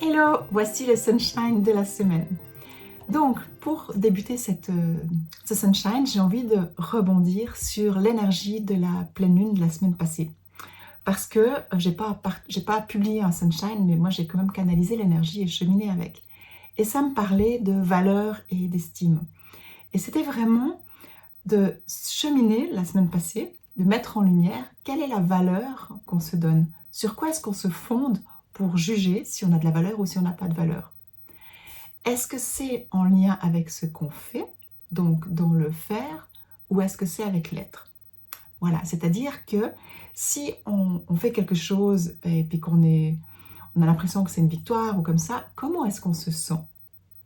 Hello, voici le sunshine de la semaine. Donc, pour débuter ce sunshine, j'ai envie de rebondir sur l'énergie de la pleine lune de la semaine passée. Parce que j'ai pas publié un sunshine, mais moi j'ai quand même canalisé l'énergie et cheminé avec. Et ça me parlait de valeur et d'estime. Et c'était vraiment de cheminer la semaine passée, de mettre en lumière quelle est la valeur qu'on se donne. Sur quoi est-ce qu'on se fonde pour juger si on a de la valeur ou si on n'a pas de valeur. Est-ce que c'est en lien avec ce qu'on fait, donc dans le faire, ou est-ce que c'est avec l'être? Voilà, c'est-à-dire que si on fait quelque chose et puis on a l'impression que c'est une victoire ou comme ça, comment est-ce qu'on se sent?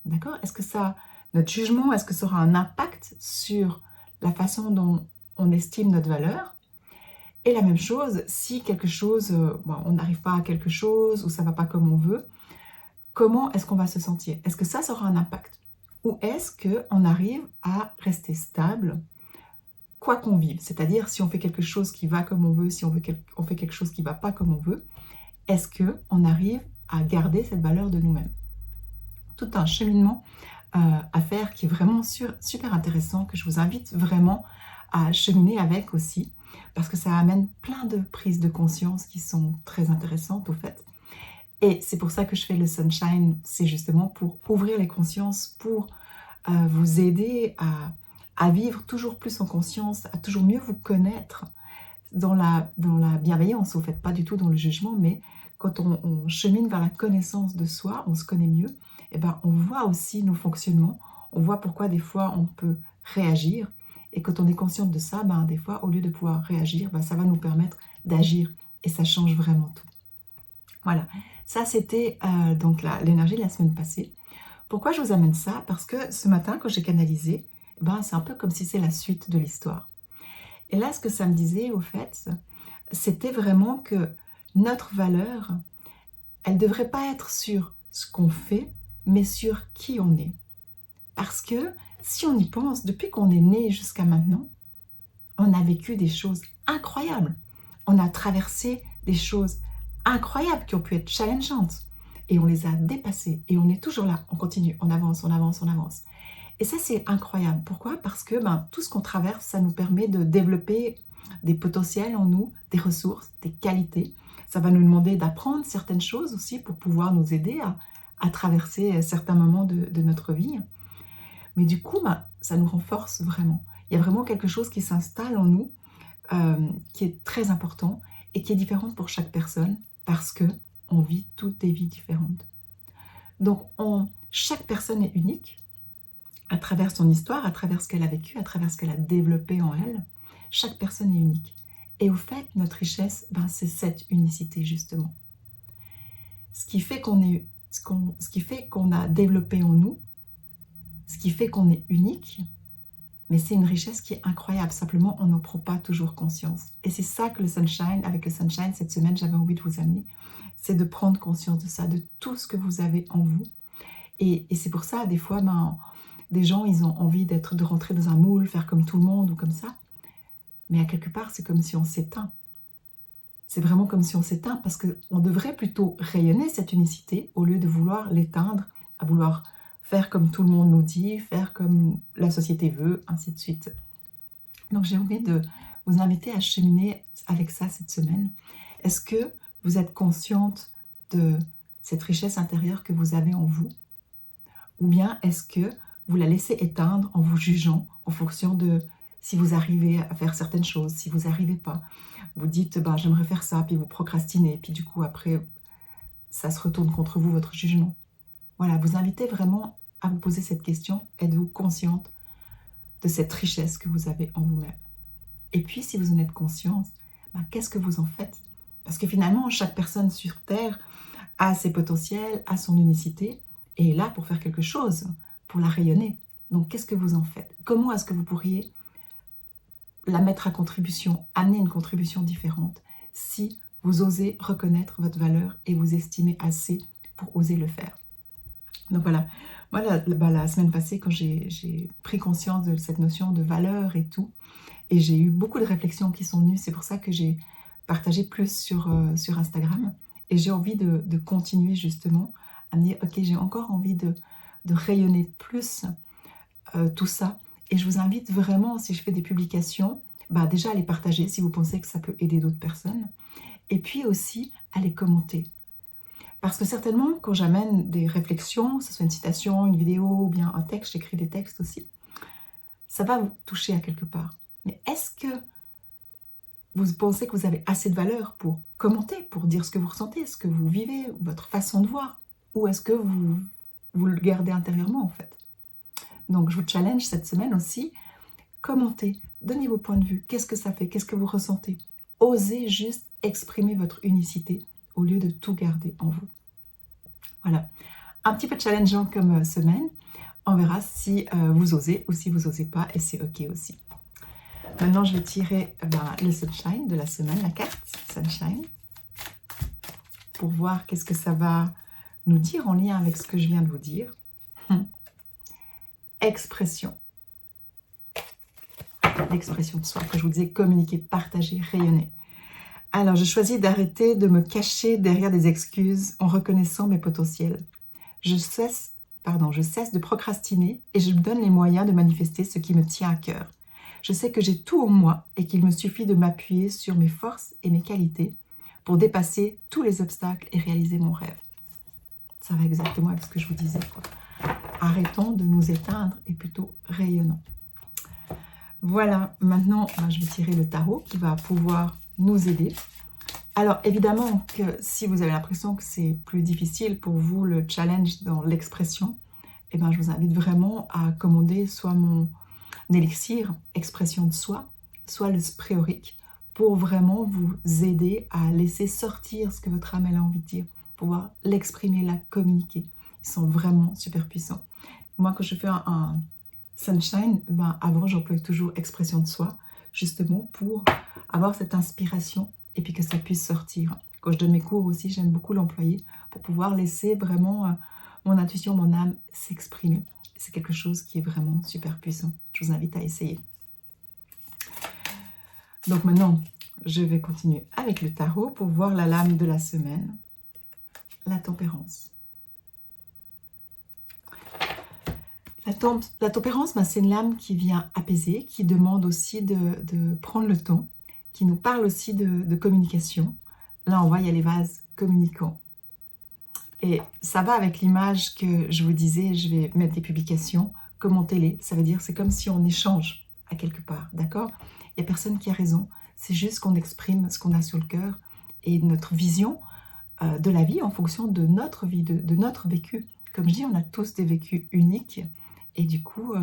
D'accord? Est-ce que notre jugement, est-ce que ça aura un impact sur la façon dont on estime notre valeur? Et la même chose, si quelque chose, on n'arrive pas à quelque chose ou ça ne va pas comme on veut, comment est-ce qu'on va se sentir? Est-ce que ça aura un impact? Ou est-ce qu'on arrive à rester stable, quoi qu'on vive? C'est-à-dire, si on fait quelque chose qui va comme on veut, si on fait quelque chose qui ne va pas comme on veut, est-ce qu'on arrive à garder cette valeur de nous-mêmes? Tout un cheminement à faire qui est vraiment super intéressant, que je vous invite vraiment à cheminer avec aussi, parce que ça amène plein de prises de conscience qui sont très intéressantes au fait. Et c'est pour ça que je fais le sunshine, c'est justement pour ouvrir les consciences, pour vous aider à vivre toujours plus en conscience, à toujours mieux vous connaître dans la bienveillance, au fait, pas du tout dans le jugement, mais quand on chemine vers la connaissance de soi, on se connaît mieux, et ben on voit aussi nos fonctionnements, on voit pourquoi des fois on peut réagir, et quand on est consciente de ça, ben, des fois, au lieu de pouvoir réagir, ben, ça va nous permettre d'agir, et ça change vraiment tout. Voilà, ça c'était donc l'énergie de la semaine passée. Pourquoi je vous amène ça? Parce que ce matin, quand j'ai canalisé, ben, c'est un peu comme si c'est la suite de l'histoire. Et là, ce que ça me disait, au fait, c'était vraiment que notre valeur, elle ne devrait pas être sur ce qu'on fait, mais sur qui on est. Parce que si on y pense, depuis qu'on est né jusqu'à maintenant, on a vécu des choses incroyables. On a traversé des choses incroyables qui ont pu être challengeantes. Et on les a dépassées. Et on est toujours là. On continue. On avance, on avance, on avance. Et ça, c'est incroyable. Pourquoi? Parce que tout ce qu'on traverse, ça nous permet de développer des potentiels en nous, des ressources, des qualités. Ça va nous demander d'apprendre certaines choses aussi pour pouvoir nous aider à traverser certains moments de notre vie. Mais du coup, ça nous renforce vraiment. Il y a vraiment quelque chose qui s'installe en nous, qui est très important et qui est différent pour chaque personne parce qu'on vit toutes des vies différentes. Donc, chaque personne est unique à travers son histoire, à travers ce qu'elle a vécu, à travers ce qu'elle a développé en elle. Chaque personne est unique. Et au fait, notre richesse, c'est cette unicité justement. Ce qui fait ce qui fait qu'on a développé en nous, ce qui fait qu'on est unique, mais c'est une richesse qui est incroyable. Simplement, on n'en prend pas toujours conscience. Et c'est ça que avec le sunshine, cette semaine, j'avais envie de vous amener. C'est de prendre conscience de ça, de tout ce que vous avez en vous. Et c'est pour ça, des fois, des gens, ils ont envie de rentrer dans un moule, faire comme tout le monde ou comme ça. Mais à quelque part, c'est comme si on s'éteint. C'est vraiment comme si on s'éteint parce qu'on devrait plutôt rayonner cette unicité au lieu de vouloir l'éteindre, à vouloir faire comme tout le monde nous dit, faire comme la société veut, ainsi de suite. Donc j'ai envie de vous inviter à cheminer avec ça cette semaine. Est-ce que vous êtes consciente de cette richesse intérieure que vous avez en vous? Ou bien est-ce que vous la laissez éteindre en vous jugeant en fonction de si vous arrivez à faire certaines choses, si vous n'arrivez pas? Vous dites, j'aimerais faire ça, puis vous procrastinez, puis du coup après, ça se retourne contre vous, votre jugement. Voilà, vous invitez vraiment à vous poser cette question. Êtes-vous consciente de cette richesse que vous avez en vous-même? Et puis, si vous en êtes consciente, qu'est-ce que vous en faites? Parce que finalement, chaque personne sur Terre a ses potentiels, a son unicité, et est là pour faire quelque chose, pour la rayonner. Donc, qu'est-ce que vous en faites? Comment est-ce que vous pourriez la mettre à contribution, amener une contribution différente, si vous osez reconnaître votre valeur et vous estimez assez pour oser le faire? Donc voilà, moi la semaine passée, quand j'ai pris conscience de cette notion de valeur et tout, et j'ai eu beaucoup de réflexions qui sont venues, c'est pour ça que j'ai partagé plus sur Instagram, et j'ai envie de continuer justement à me dire, ok, j'ai encore envie de rayonner plus tout ça. Et je vous invite vraiment, si je fais des publications, bah déjà à les partager si vous pensez que ça peut aider d'autres personnes. Et puis aussi à les commenter. Parce que certainement, quand j'amène des réflexions, que ce soit une citation, une vidéo ou bien un texte, j'écris des textes aussi, ça va vous toucher à quelque part. Mais est-ce que vous pensez que vous avez assez de valeur pour commenter, pour dire ce que vous ressentez, ce que vous vivez, votre façon de voir? Ou est-ce que vous le gardez intérieurement en fait? Donc je vous challenge cette semaine aussi, commentez, donnez vos points de vue, qu'est-ce que ça fait, qu'est-ce que vous ressentez? Osez juste exprimer votre unicité au lieu de tout garder en vous. Voilà, un petit peu challengeant comme semaine. On verra si vous osez ou si vous n'osez pas, et c'est ok aussi. Maintenant, je vais tirer le Sunshine de la semaine, la carte Sunshine, pour voir qu'est-ce que ça va nous dire en lien avec ce que je viens de vous dire. Expression. L'expression de soi, que je vous disais, communiquer, partager, rayonner. Alors, j'ai choisi d'arrêter de me cacher derrière des excuses en reconnaissant mes potentiels. Je cesse de procrastiner et je me donne les moyens de manifester ce qui me tient à cœur. Je sais que j'ai tout en moi et qu'il me suffit de m'appuyer sur mes forces et mes qualités pour dépasser tous les obstacles et réaliser mon rêve. Ça va exactement avec ce que je vous disais, quoi. Arrêtons de nous éteindre et plutôt rayonnons. Voilà, maintenant je vais tirer le tarot qui va pouvoir nous aider. Alors évidemment que si vous avez l'impression que c'est plus difficile pour vous le challenge dans l'expression, eh ben, je vous invite vraiment à commander soit mon élixir expression de soi, soit le spray aurique, pour vraiment vous aider à laisser sortir ce que votre âme a envie de dire, pouvoir l'exprimer, la communiquer. Ils sont vraiment super puissants. Moi, quand je fais un Sunshine, ben, avant j'emploie toujours expression de soi, justement pour avoir cette inspiration et puis que ça puisse sortir. Quand je donne mes cours aussi, j'aime beaucoup l'employer pour pouvoir laisser vraiment mon intuition, mon âme s'exprimer. C'est quelque chose qui est vraiment super puissant. Je vous invite à essayer. Donc maintenant, je vais continuer avec le tarot pour voir la lame de la semaine, la tempérance. La tempérance, c'est une lame qui vient apaiser, qui demande aussi de prendre le temps, qui nous parle aussi de communication. Là, on voit, il y a les vases communicants. Et ça va avec l'image que je vous disais, je vais mettre des publications, commentez-les. Ça veut dire, c'est comme si on échange à quelque part, d'accord? Il n'y a personne qui a raison, c'est juste qu'on exprime ce qu'on a sur le cœur et notre vision de la vie en fonction de notre vie, de notre vécu. Comme je dis, on a tous des vécus uniques. Et du coup,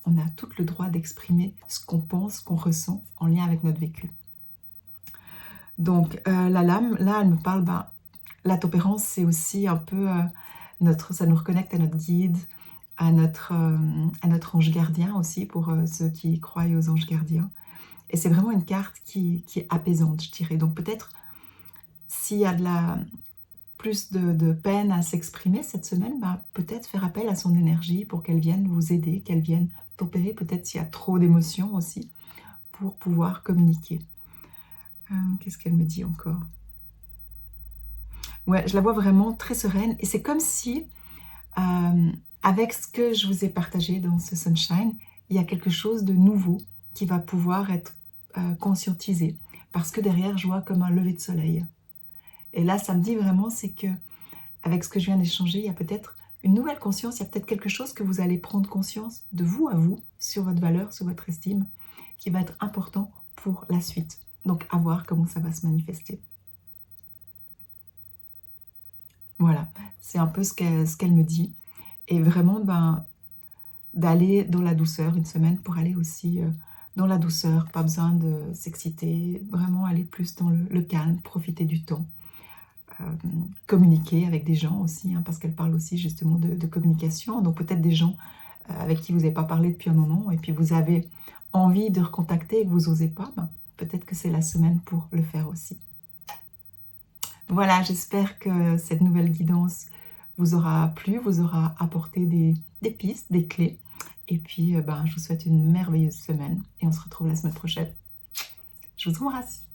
on a tout le droit d'exprimer ce qu'on pense, ce qu'on ressent en lien avec notre vécu. Donc, la lame, là, elle me parle, la tempérance, c'est aussi un peu, ça nous reconnecte à notre guide, à notre ange gardien aussi, pour ceux qui croient aux anges gardiens. Et c'est vraiment une carte qui est apaisante, je dirais. Donc, peut-être, s'il y a plus de peine à s'exprimer cette semaine, peut-être faire appel à son énergie pour qu'elle vienne vous aider, qu'elle vienne tempérer, peut-être s'il y a trop d'émotions aussi, pour pouvoir communiquer. Qu'est-ce qu'elle me dit encore? Ouais, je la vois vraiment très sereine, et c'est comme si, avec ce que je vous ai partagé dans ce Sunshine, il y a quelque chose de nouveau qui va pouvoir être conscientisé, parce que derrière, je vois comme un lever de soleil. Et là, ça me dit vraiment, c'est que avec ce que je viens d'échanger, il y a peut-être une nouvelle conscience, il y a peut-être quelque chose que vous allez prendre conscience de vous à vous, sur votre valeur, sur votre estime, qui va être important pour la suite. Donc, à voir comment ça va se manifester. Voilà, c'est un peu ce qu'elle me dit. Et vraiment, d'aller dans la douceur une semaine pour aller aussi dans la douceur, pas besoin de s'exciter, vraiment aller plus dans le calme, profiter du temps. Communiquer avec des gens aussi, parce qu'elle parle aussi justement de communication, donc peut-être des gens avec qui vous n'avez pas parlé depuis un moment, et puis vous avez envie de recontacter et que vous n'osez pas, peut-être que c'est la semaine pour le faire aussi. Voilà, j'espère que cette nouvelle guidance vous aura plu, vous aura apporté des pistes, des clés, et puis je vous souhaite une merveilleuse semaine, et on se retrouve la semaine prochaine. Je vous embrasse.